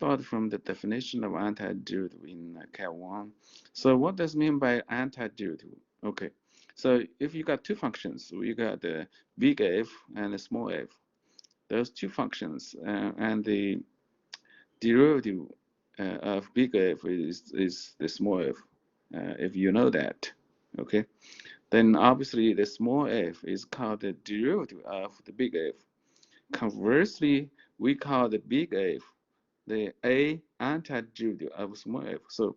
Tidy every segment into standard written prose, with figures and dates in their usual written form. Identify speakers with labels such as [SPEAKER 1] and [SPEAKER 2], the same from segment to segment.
[SPEAKER 1] start from the definition of antiderivative in Cat 1. So what does it mean by antiderivative? Okay, so if you got two functions, we got the big F and the small f. Those two functions, and the derivative of big F is the small f, if you know that. Okay, then obviously the small f is called the derivative of the big F. Conversely, we call the big F the A antiderivative of small f. So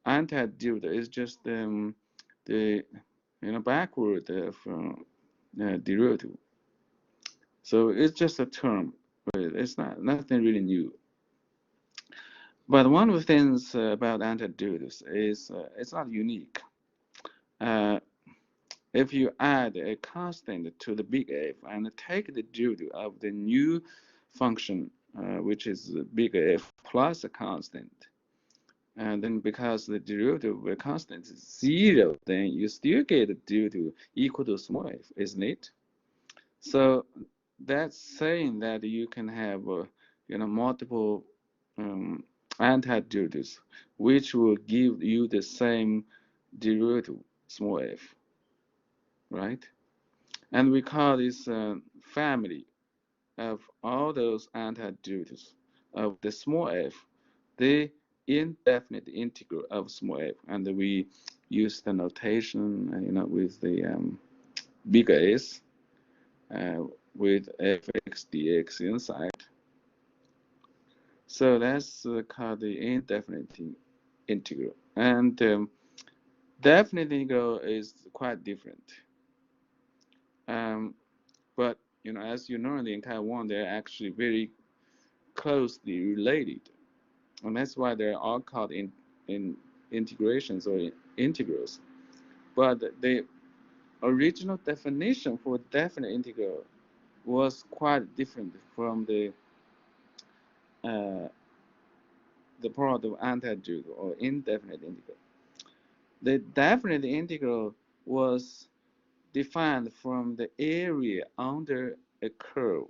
[SPEAKER 1] antiderivative is just the backward of derivative. So it's just a term, but it's not nothing really new. But one of the things about antiderivatives is it's not unique. Uh, if you add a constant to the big F and take the derivative of the new function, which is big F plus a constant, and then because the derivative of a constant is 0, then you still get the derivative equal to small f, isn't it? So that's saying that you can have multiple antiderivatives which will give you the same derivative small f, right? And we call this family of all those antiderivatives of the small f the indefinite integral of small f, and we use the notation with the bigger s with fx dx inside. So that's called the indefinite integral. And definite integral is quite different. But as you know, in Cat 1, they're actually very closely related, and that's why they're all called in integrations or integrals. But the original definition for definite integral was quite different from the product of antiderivative or indefinite integral. The definite integral was defined from the area under a curve.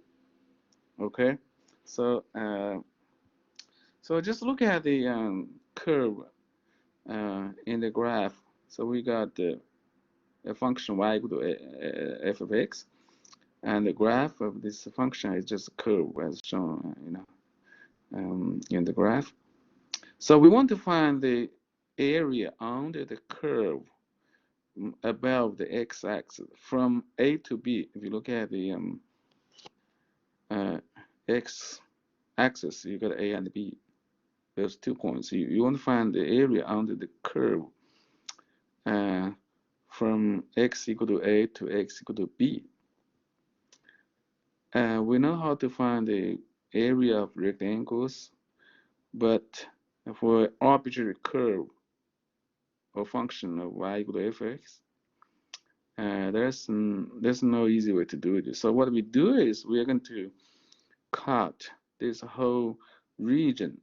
[SPEAKER 1] Okay, so so just look at the curve in the graph. So we got a function y equal to f of x, and the graph of this function is just a curve as shown, in the graph. So we want to find the area under the curve above the x-axis from A to B. If you look at the x-axis, you got A and B. Those 2 points. You want to find the area under the curve from x equal to A to x equal to B. We know how to find the area of rectangles, but for arbitrary curve or function of y equal to fx, there's no easy way to do it. So what we do is we are going to cut this whole region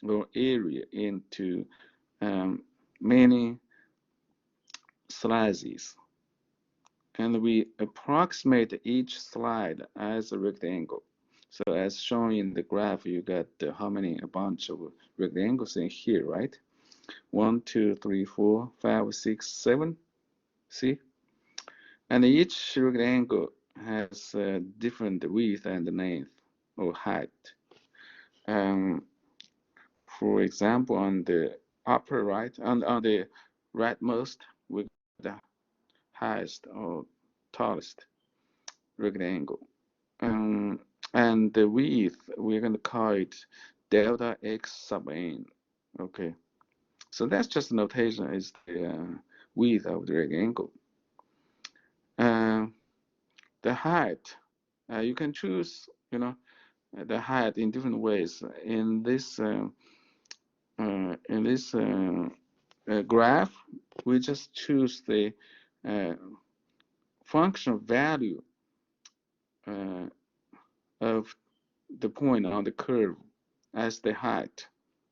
[SPEAKER 1] or area into many slices, and we approximate each slide as a rectangle. So as shown in the graph, you got a bunch of rectangles in here, right? 1, 2, 3, 4, 5, 6, 7. See? And each rectangle has a different width and length or height. For example, on the upper right, on the rightmost, we got the highest or tallest rectangle. And the width, we're going to call it delta x sub n. Okay, so that's just notation, is the width of the rectangle. The height, you can choose, the height in different ways. In this graph, we just choose the function value of the point on the curve as the height.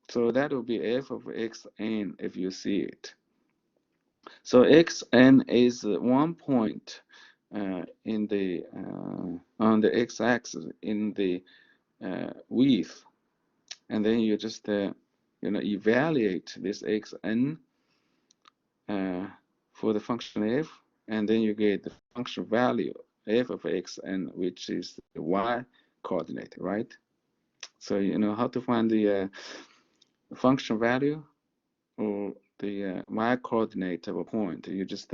[SPEAKER 1] So that will be f of xn if you see it. So xn is 1 point in on the x-axis in the width, and then you just evaluate this xn for the function f, and then you get the function value f of xn, which is the y coordinate, right? So you know how to find the function value or the y coordinate of a point. You just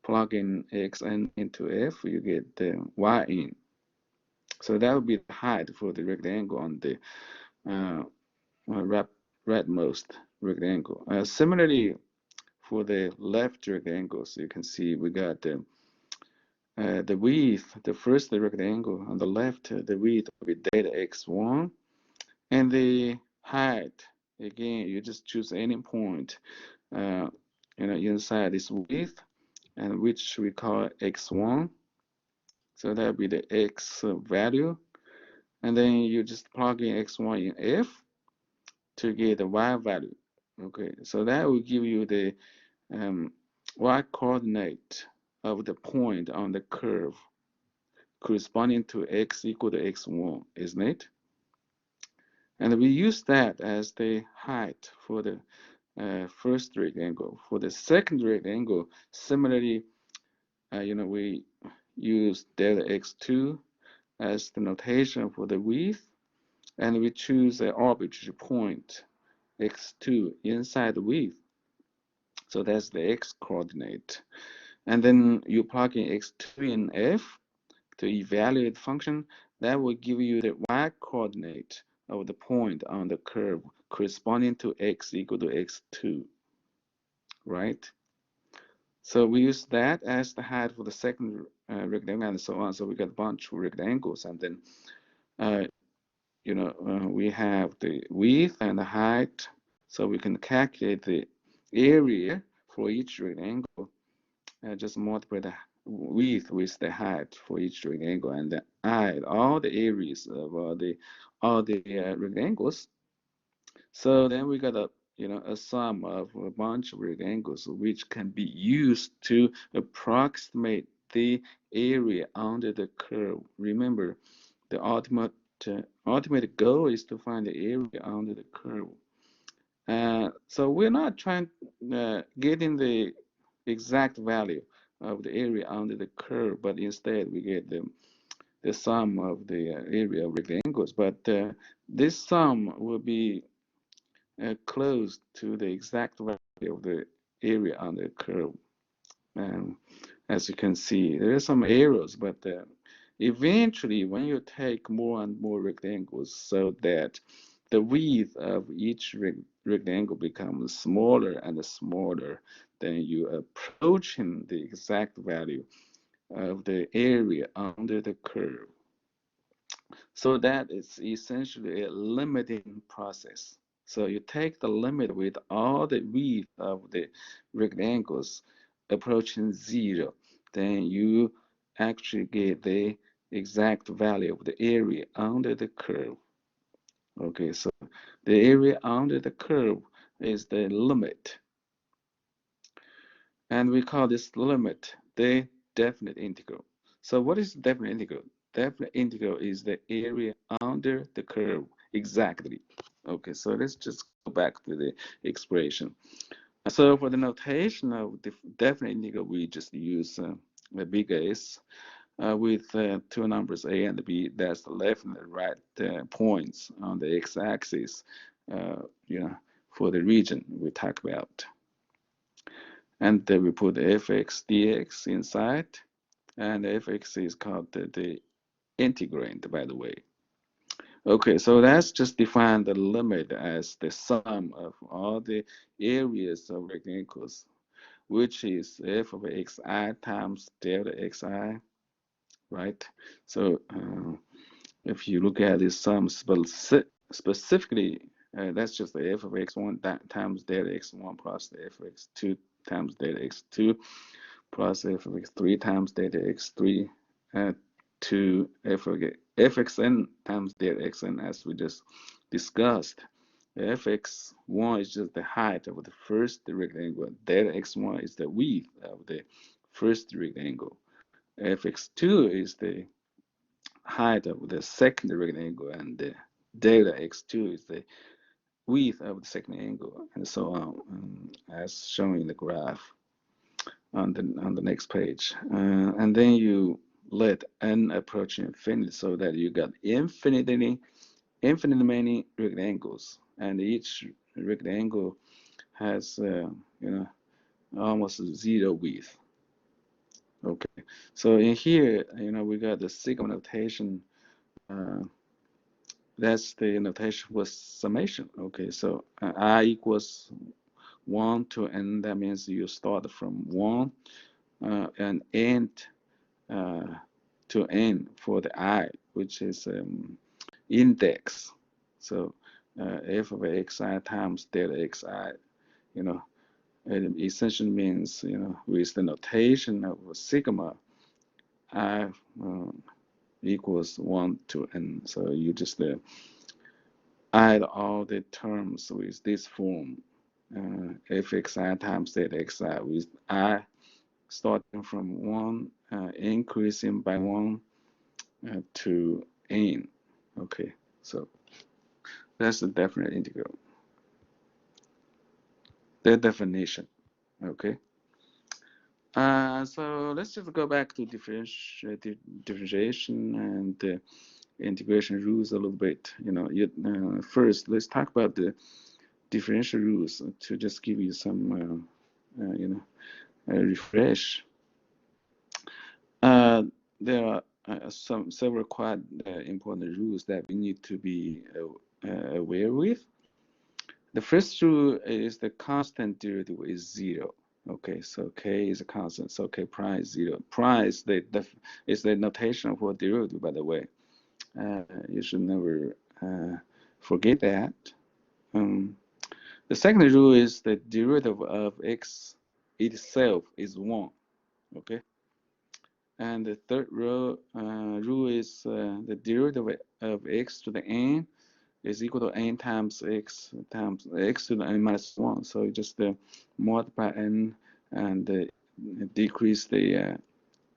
[SPEAKER 1] plug in xn into f, you get the y in. So that would be the height for the rectangle on the uh, rightmost rectangle. Similarly, for the left rectangles, you can see we got the width, the first rectangle on the left, the width will be delta x1, and the height, again, you just choose any point, uh, inside this width, and which we call x1. So that will be the x value, and then you just plug in x1 in f to get the y value. Okay, so that will give you the um, y coordinate of the point on the curve corresponding to x equal to x1, isn't it? And we use that as the height for the first rectangle. For the second rectangle, similarly, we use delta x2 as the notation for the width, and we choose an arbitrary point x2 inside the width. So that's the x coordinate. And then you plug in x2 in f to evaluate the function. That will give you the y coordinate of the point on the curve corresponding to x equal to x2, right? So we use that as the height for the second rectangle and so on. So we got a bunch of rectangles, and then uh, we have the width and the height, so we can calculate the area for each rectangle. Just multiply the width with the height for each rectangle, and then add all the areas of all the rectangles. So then we got a sum of a bunch of rectangles, which can be used to approximate the area under the curve. Remember, the ultimate goal is to find the area under the curve. So we're not trying getting the exact value of the area under the curve, but instead we get the sum of the area of rectangles. But this sum will be close to the exact value of the area under the curve. Um, as you can see, there are some errors, but eventually, when you take more and more rectangles, so that the width of each rectangle becomes smaller and smaller, then you approaching the exact value of the area under the curve. So that is essentially a limiting process. So you take the limit with all the width of the rectangles approaching zero, then you actually get the exact value of the area under the curve. Okay, so the area under the curve is the limit, and we call this limit the definite integral. So what is definite integral? Definite integral is the area under the curve exactly. Okay, so let's just go back to the expression. So for the notation of the definite integral, we just use the big S with two numbers A and B. That's the left and the right points on the x-axis, uh, you know, for the region we talk about. And then we put the fx dx inside, and the fx is called the integrand, by the way. Okay, so that's just define the limit as the sum of all the areas of rectangles, which is f of xi times delta xi, right? So if you look at this sum specifically, that's just the f of x1 times delta x1 plus the f of x2 times delta x2 plus f of x3 times delta x3 to f of fxn times delta xn, as we just discussed. The fx1 is just the height of the first rectangle. Delta x1 is the width of the first rectangle. Fx2 is the height of the second rectangle, and delta x2 is the width of the second angle, and so on, as shown in the graph on the next page. And then you let n approach infinity so that you got infinitely many rectangles, and each rectangle has you know almost zero width. Okay, so in here, we got the sigma notation. Uh, that's the notation for summation. Okay, so I equals 1 to n. That means you start from 1 and end uh, to n for the I, which is index. So f of xi times delta xi, you know, it essentially means, with the notation of sigma, I equals 1 to n. So you just add all the terms with this form, fxi times delta xi with I starting from 1, increasing by 1 to n. Okay, so that's the definite integral, the definition. Okay, so let's just go back to differentiation and integration rules a little bit. First, let's talk about the differential rules to just give you some, refresh. Uh, there are several quite important rules that we need to be aware with. The first rule is the constant derivative is zero. Okay, so k is a constant, so k prime is zero. Prime is the notation for derivative, by the way. You should never forget that. The second rule is the derivative of x itself is 1. Okay, and the third rule is the derivative of x to the n is equal to n times x to the n minus 1. So you just multiply n and decrease the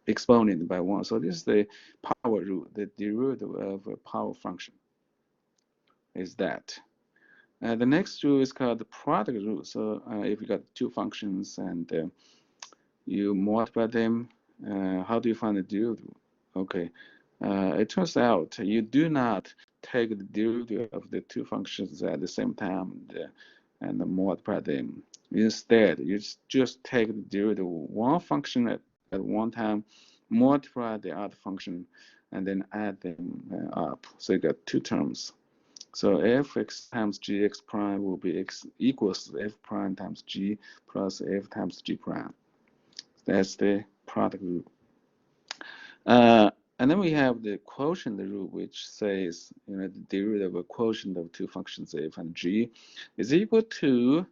[SPEAKER 1] exponent by 1. So this is the power rule. The derivative of a power function is that. The next rule is called the product rule. So if you got two functions and you multiply them, how do you find the derivative? Okay, it turns out you do not take the derivative of the two functions at the same time and multiply them. Instead, you just take the derivative of one function at one time, multiply the other function, and then add them up. So you got two terms. So fx times gx prime will be x equals f prime times g plus f times g prime. That's the product rule. And then we have the quotient rule, which says the derivative of a quotient of two functions f and g is equal to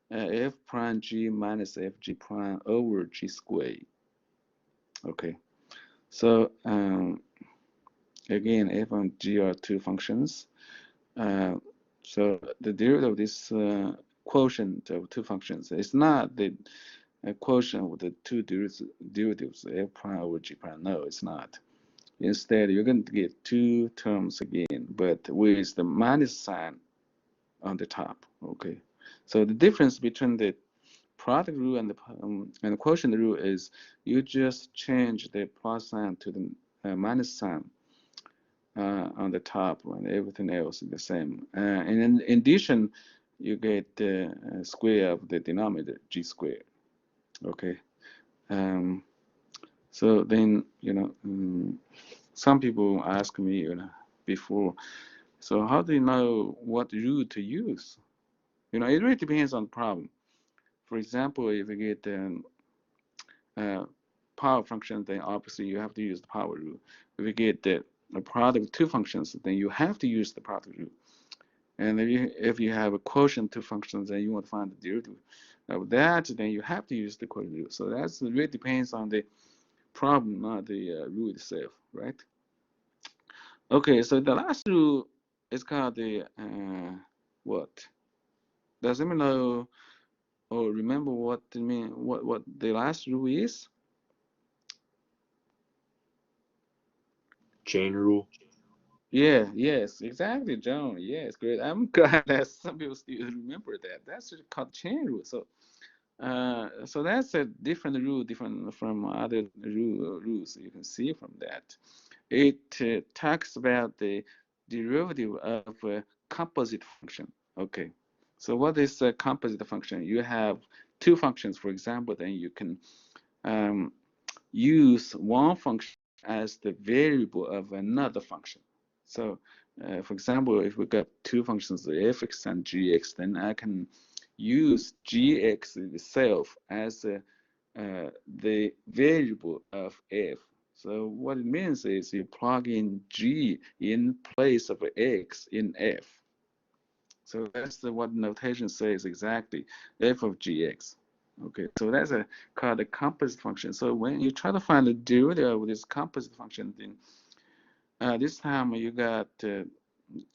[SPEAKER 1] f prime g minus f g prime over g squared. Okay, so again, f and g are two functions. So the derivative of this quotient of two functions is not the quotient with the two derivatives, f prime over g prime. No, it's not. Instead, you're going to get two terms again, but with the minus sign on the top. Okay, so the difference between the product rule and the quotient rule is you just change the plus sign to the minus sign on the top, and everything else is the same. And in addition, you get the square of the denominator, g squared. Okay. So then, some people ask me, before, so how do you know what rule to use? It really depends on the problem. For example, if you get uh, power function, then obviously you have to use the power rule. If you get the product of two functions, then you have to use the product rule. And if you have a quotient two functions and you want to find the derivative of that, then you have to use the quotient rule. So that's really depends on the problem, not the rule itself, right? Okay, so the last rule is called the what? Does anyone know or remember what it mean? What the last rule is?
[SPEAKER 2] Chain rule.
[SPEAKER 1] Yeah, yes, exactly, John. Yes, great. I'm glad that some people still remember that. That's called chain rule. So that's a different rule, different from other rules you can see from that. It talks about the derivative of a composite function. Okay, so what is a composite function? You have two functions, for example, then you can um, use one function as the variable of another function. So, for example, if we got two functions, fx and gx, then I can use gx itself as the variable of f. So what it means is you plug in g in place of x in f. So that's what notation says exactly, f of gx. Okay, so that's called a composite function. So when you try to find the derivative of this composite function, then this time you got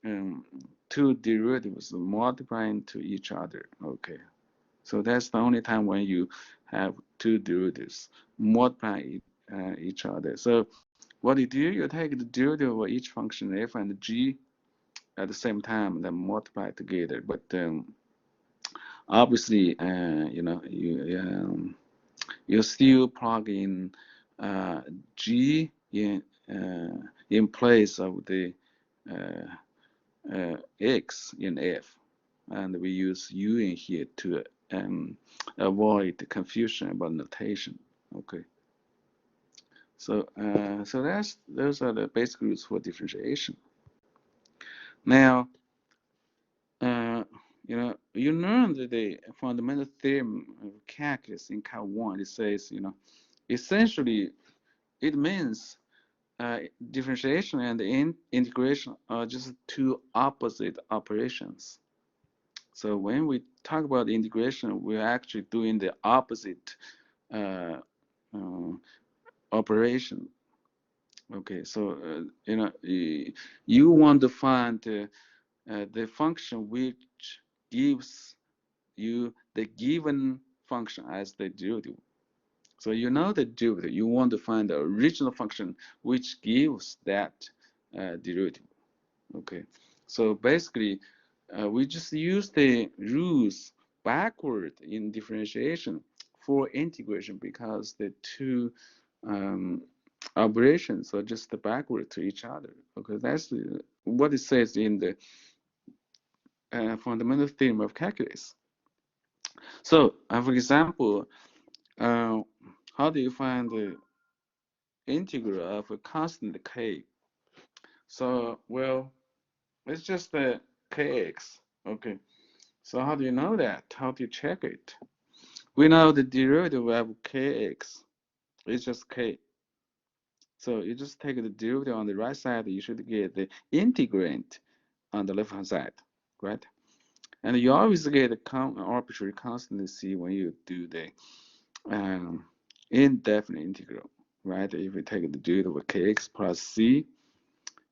[SPEAKER 1] um, two derivatives multiplying to each other. Okay, so that's the only time when you have two derivatives multiplying each other. So what you do, you take the derivative of each function f and g at the same time, and then multiply together. But obviously, you still plug in G in place of the X in F, and we use U in here to avoid the confusion about notation. Okay, so those are the basic rules for differentiation. Now, uh, you learned the fundamental theorem of calculus in Cal 1. It says, essentially, it means differentiation and integration are just two opposite operations. So when we talk about integration, we're actually doing the opposite uh, uh, operation. Okay, so you want to find the function which gives you the given function as the derivative. So you know the derivative. You want to find the original function which gives that derivative. Okay. So basically, we just use the rules backward in differentiation for integration because the two um, operations are just backward to each other. Okay, that's what it says in the fundamental theorem of calculus. So, for example, uh, how do you find the integral of a constant k? So, well, it's just the kx. Okay. So how do you know that? How do you check it? We know the derivative of kx is just k. So you just take the derivative on the right side, you should get the integrand on the left hand side, right? And you always get an arbitrary constant c when you do the indefinite integral, right? If you take the derivative of kx plus c,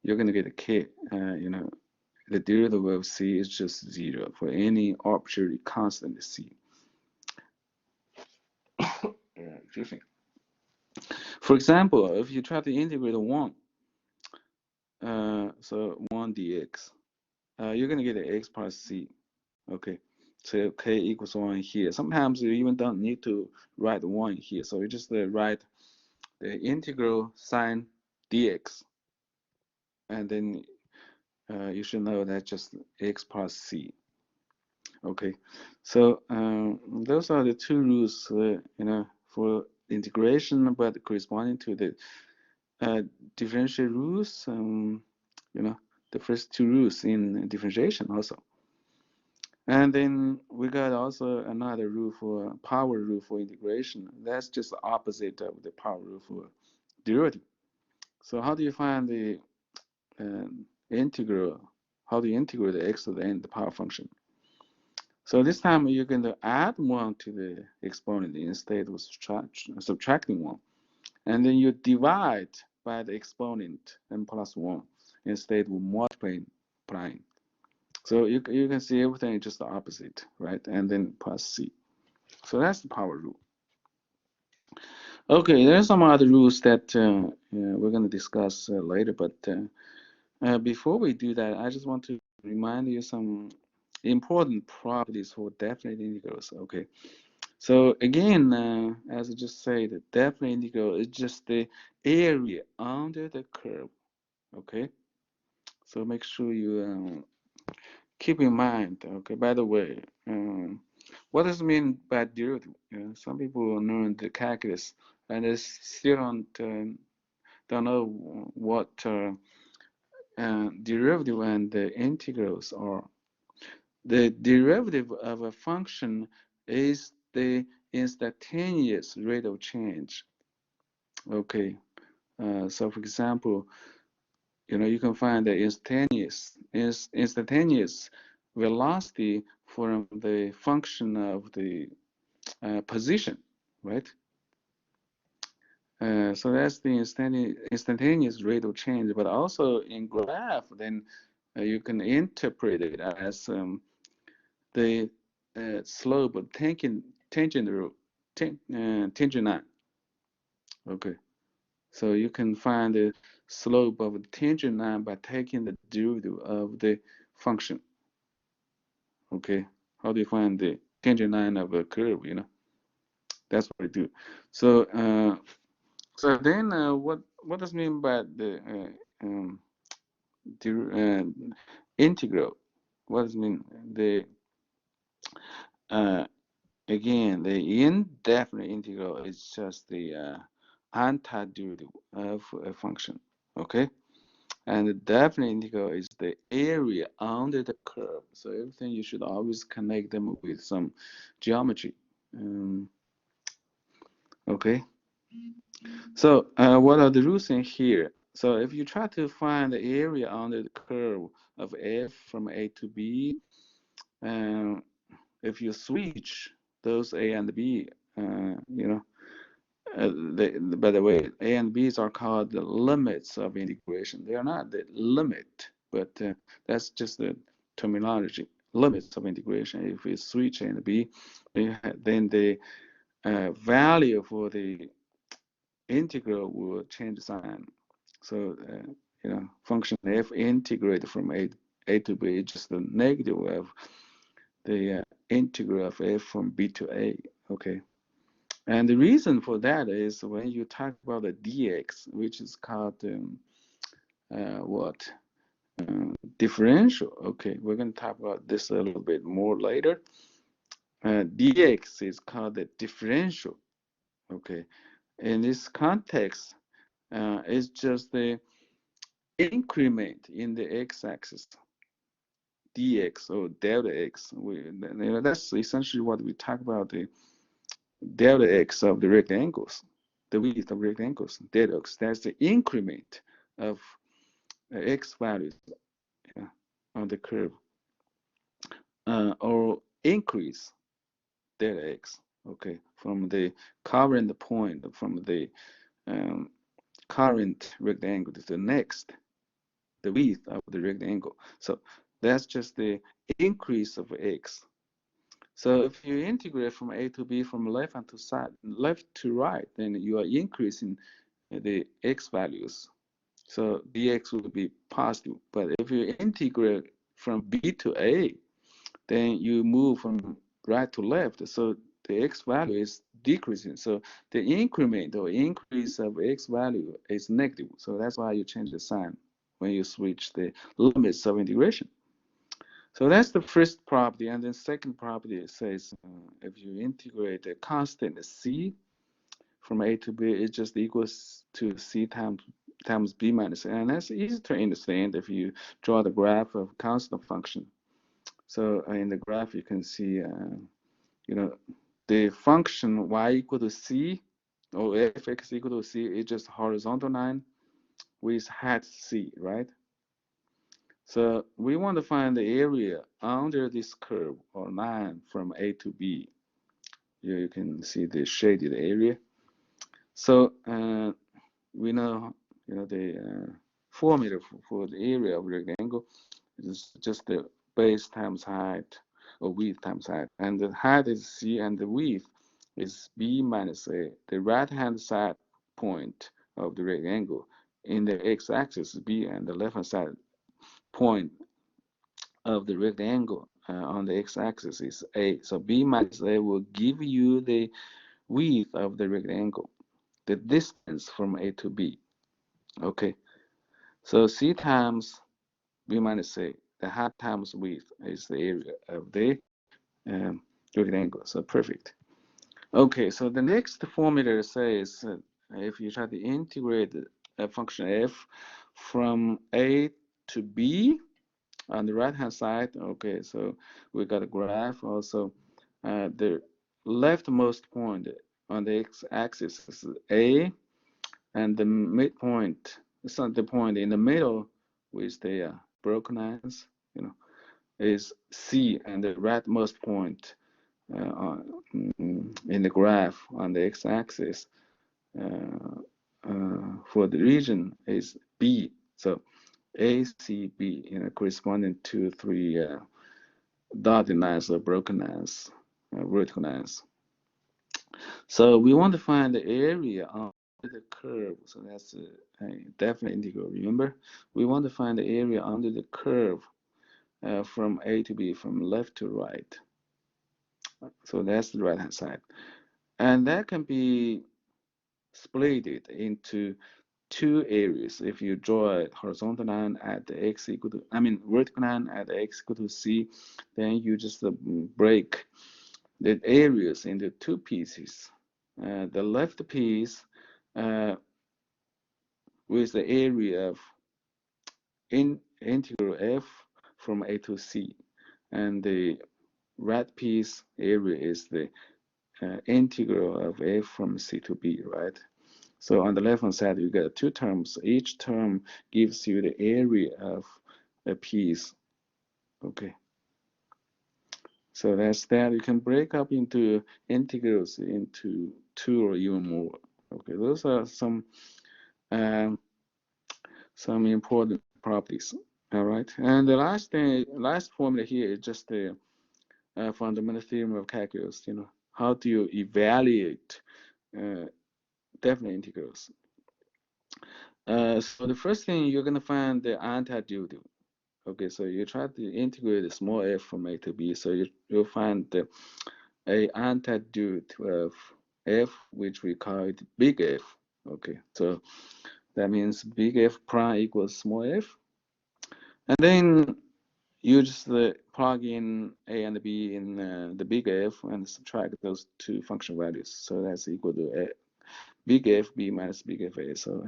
[SPEAKER 1] you're going to get a k, the derivative of c is just 0 for any arbitrary constant c. Excuse me. For example, if you try to integrate 1, so 1 dx, you're going to get an x plus c. Okay, so k equals 1 here. Sometimes you even don't need to write 1 here. So you just write the integral sine dx. And then you should know that just x plus c. Okay, so those are the two rules, for integration, but corresponding to the differential rules, the first two rules in differentiation also. And then we got also another rule for power rule for integration. That's just the opposite of the power rule for derivative. So how do you find the integral? How do you integrate the x to the n, the power function? So this time you're going to add 1 to the exponent instead of subtracting 1. And then you divide by the exponent n plus 1 instead of multiplying. So you can see everything is just the opposite, right? And then plus c. So that's the power rule. Okay, there are some other rules that we're going to discuss later, but Before we do that, I just want to remind you some important properties for definite integrals. Okay, so again, as I just said, the definite integral is just the area under the curve. Okay, so make sure you keep in mind. Okay, by the way, what does it mean by derivative? Some people learn the calculus and they still don't know what derivative and the integrals are. The derivative of a function is the instantaneous rate of change. Okay, so for example, you can find the instantaneous velocity from the function of the position, right? So that's the instantaneous rate of change, but also in graph, then you can interpret it as the slope of tangent line. Okay, so you can find the slope of the tangent line by taking the derivative of the function. Okay, how do you find the tangent line of a curve? That's what we do. So then what does it mean by the integral? What does it mean? The uh, Again, the indefinite integral is just the antiderivative of a function. Okay, and the definite integral is the area under the curve. So everything you should always connect them with some geometry. Okay, so what are the rules in here? So if you try to find the area under the curve of f from A to B, um, if you switch those A and B, by the way, A and B's are called the limits of integration. They are not the limit, but that's just the terminology. Limits of integration. If we switch A and B, then the value for the integral will change sign. So, function f integrated from a to b is just the negative of the integral of f from b to a. Okay. And the reason for that is when you talk about the dx, which is called what? Differential. Okay, we're going to talk about this a little bit more later. Dx is called the differential. Okay, in this context, it's just the increment in the x-axis, dx or delta x. That's essentially what we talk about, the delta x of the rectangles, the width of rectangles, delta x. That's the increment of x values on the curve, or increase delta x. Okay, from the current point, from the um, current rectangle to the next, the width of the rectangle. So that's just the increase of x. So if you integrate from a to b from left hand to side, left to right, then you are increasing the x values. So dx will be positive. But if you integrate from b to a, then you move from right to left. So the x value is decreasing. So the increment or increase of x value is negative. So that's why you change the sign when you switch the limits of integration. So that's the first property. And then second property says if you integrate a constant c from a to b, it just equals to c times b minus a. And that's easy to understand if you draw the graph of constant function. So in the graph, you can see, the function y equal to c, or fx equal to c, is just horizontal line with height c, right? So we want to find the area under this curve or line from A to B. Here you can see the shaded area. So we know, the formula for the area of rectangle is just the base times height, or width times height. And the height is c and the width is b minus a. The right-hand side point of the rectangle in the x-axis is b, and the left-hand side point of the rectangle on the x-axis is a. So b minus a will give you the width of the rectangle, the distance from a to b. Okay, so c times b minus a, the height times width is the area of the um, rectangle. So perfect. Okay, so the next formula says if you try to integrate a function f from a to b on the right hand side, okay, so we got a graph also. The leftmost point on the x-axis is a, and the midpoint, it's not the point in the middle with the broken lines, you know, is c, and the rightmost point in the graph on the x-axis for the region is B. So A, C, B, corresponding to three dotted lines or broken lines, vertical lines. So we want to find the area on the curve. So that's a definite integral. Remember, we want to find the area under the curve from A to B, from left to right. So that's the right hand side. And that can be split it into two areas. If you draw a horizontal line at the x equal to, I mean vertical line at the x equal to c, then you just break the areas into two pieces. The left piece with the area of integral f from a to c, and the right piece area is the integral of f from c to b, right? So on the left-hand side, you get two terms. Each term gives you the area of a piece. Okay. So that's that. You can break up into integrals into two or even more. Okay, those are um, some important properties. All right. And the last thing, last formula here is just the fundamental theorem of calculus. You know, how do you evaluate definite integrals? So the first thing you're gonna find the antiderivative. Okay, so you try to integrate the small f from a to b. So you'll find a antiderivative of f, which we call it big F. Okay, so that means big F prime equals small f. And then you just plug in a and b in the big F and subtract those two function values. So that's equal to a, big F B minus big F A. So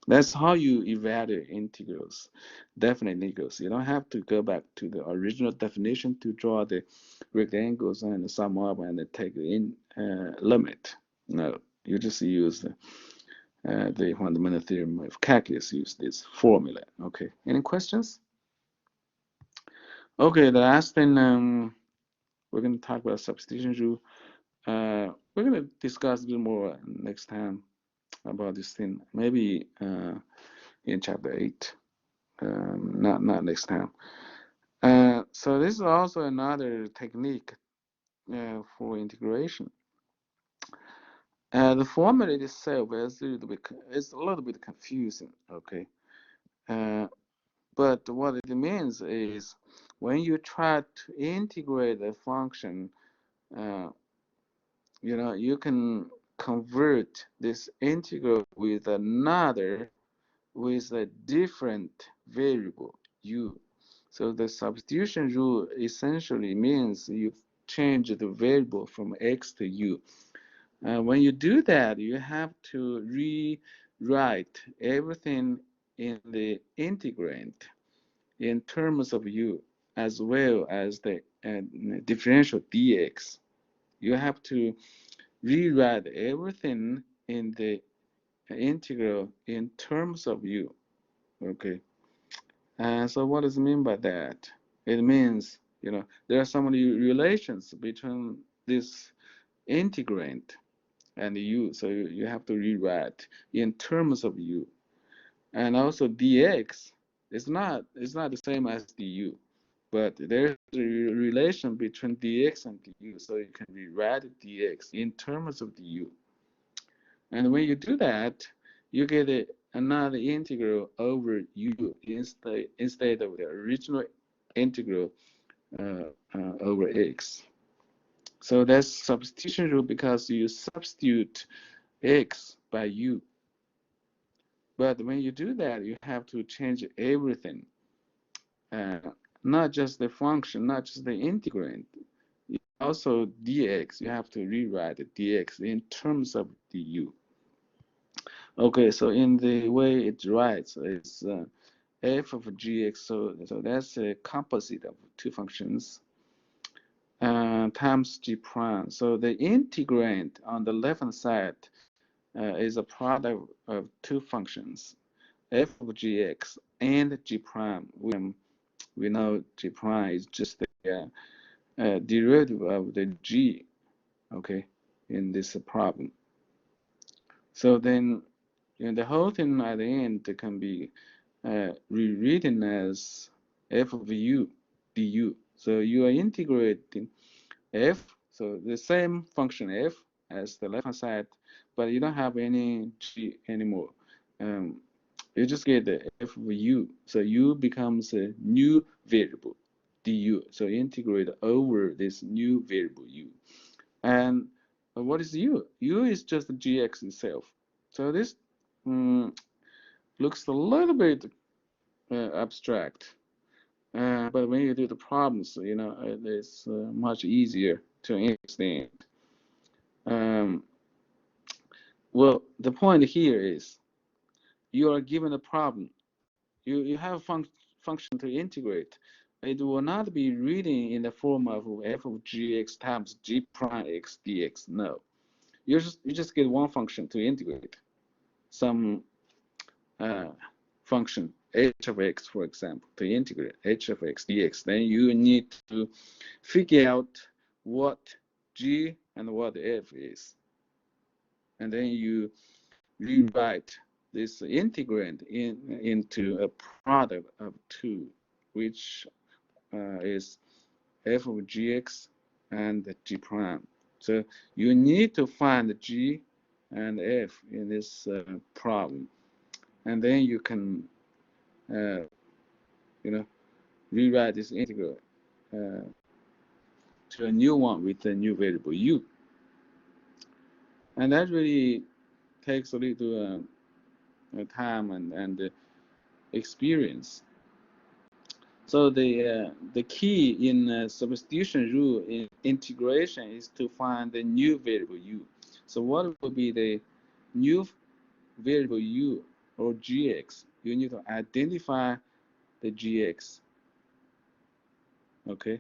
[SPEAKER 1] that's how you evaluate integrals, definite integrals. You don't have to go back to the original definition to draw the rectangles and sum up and take the limit. No, you just use the fundamental theorem of calculus, use this formula. Okay, any questions? Okay, the last thing we're going to talk about substitution rule. We're going to discuss a little more next time about this thing, maybe in chapter 8, not next time. So this is also another technique for integration. The formula itself is a little bit confusing, okay? But what it means is when you try to integrate a function, uh, you can convert this integral with another with a different variable u. So the substitution rule essentially means you change the variable from x to u. When you do that, you have to rewrite everything in the integrand in terms of u, as well as the differential dx. You have to rewrite everything in the integral in terms of u. Okay. And so what does it mean by that? It means, there are some relations between this integrand and u. So you have to rewrite in terms of u. And also dx it's not the same as du, but there's a relation between dx and du. So you can rewrite dx in terms of du. And when you do that, you get another integral over u instead of the original integral over x. So that's substitution rule because you substitute x by u. But when you do that, you have to change everything, uh, not just the function, not just the integrand. Also dx, you have to rewrite the dx in terms of du. Okay, so in the way it writes, it's f of gx, so that's a composite of two functions times g prime. So the integrand on the left-hand side is a product of two functions, f of gx and g prime. We know g prime is just the derivative of the g, okay, in this problem. So then, the whole thing at the end can be rewritten as f of u du. So you are integrating f, so the same function f as the left hand side, but you don't have any g anymore. You just get the f of u, so u becomes a new variable du. So integrate over this new variable u. And what is u? U is just the gx itself. So this looks a little bit abstract. But when you do the problems, it's much easier to understand. Um, well, the point here is you are given a problem. You have a function to integrate. It will not be written in the form of f of gx times g prime x dx. No, you just get one function to integrate. Some function h of x, for example, to integrate h of x dx. Then you need to figure out what g and what f is, and then you rewrite this integrand into a product of two, which is f of gx and g prime. So you need to find g and f in this problem, and then you can rewrite this integral to a new one with a new variable u. And that really takes a little time and experience. So the key in substitution rule in integration is to find the new variable u. So what will be the new variable u or gx? You need to identify the gx. Okay,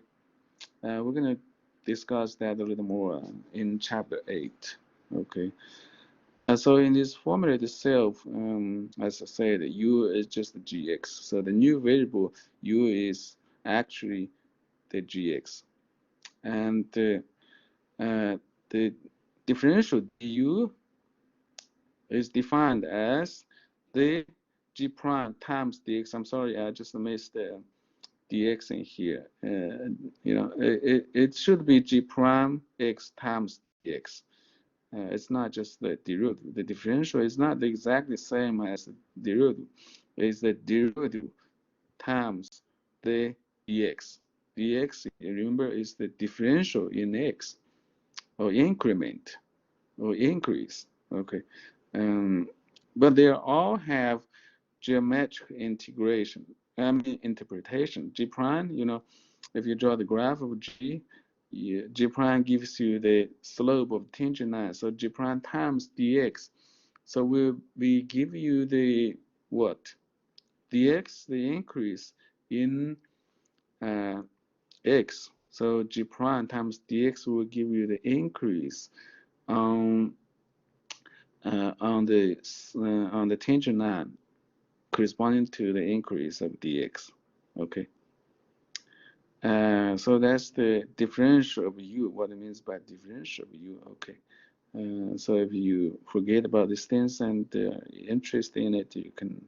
[SPEAKER 1] we're gonna discuss that a little more in chapter 8. Okay. So in this formula itself, as I said, u is just the gx. So the new variable u is actually the gx, and the differential du is defined as the g prime times dx. I'm sorry, I just missed the dx in here. It should be g prime x times dx. It's not just the derivative. The differential is not exactly the same as the derivative. It's the derivative times the dx. Dx, remember, is the differential in x, or increment, or increase. Okay, but they all have geometric integration. I mean interpretation. G prime, if you draw the graph of G, G prime gives you the slope of tangent line. So G prime times dx. So we give you the what? Dx, the increase in x. So G prime times dx will give you the increase on on the tangent line corresponding to the increase of dx. Okay. So that's the differential of u, what it means by differential of u. Okay. So if you forget about these things and interest in it, you can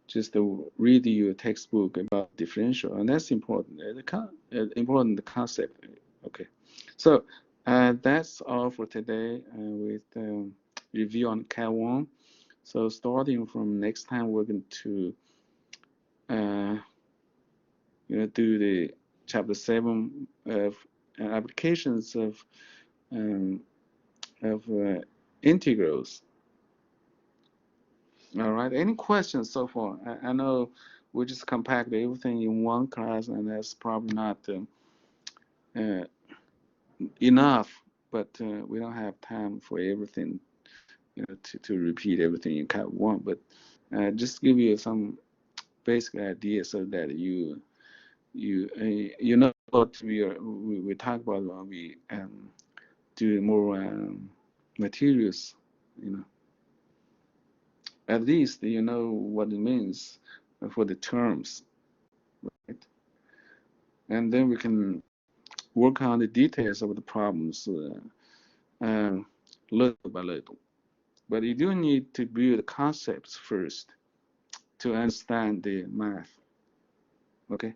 [SPEAKER 1] just read your textbook about differential, and that's important. Important concept. Okay. So that's all for today with review on Cat 1. So starting from next time, we're going to uh, do the chapter 7 of applications um, of integrals. All right. Any questions so far? I know we just compacted everything in one class, and that's probably not uh, enough. But we don't have time for everything, to repeat everything in Cat 1. But just give you some basic ideas so that you know what we talk about when we do more materials. You know, at least you know what it means for the terms, right? And then we can work on the details of the problems little by little. But you do need to build concepts first to understand the math. Okay.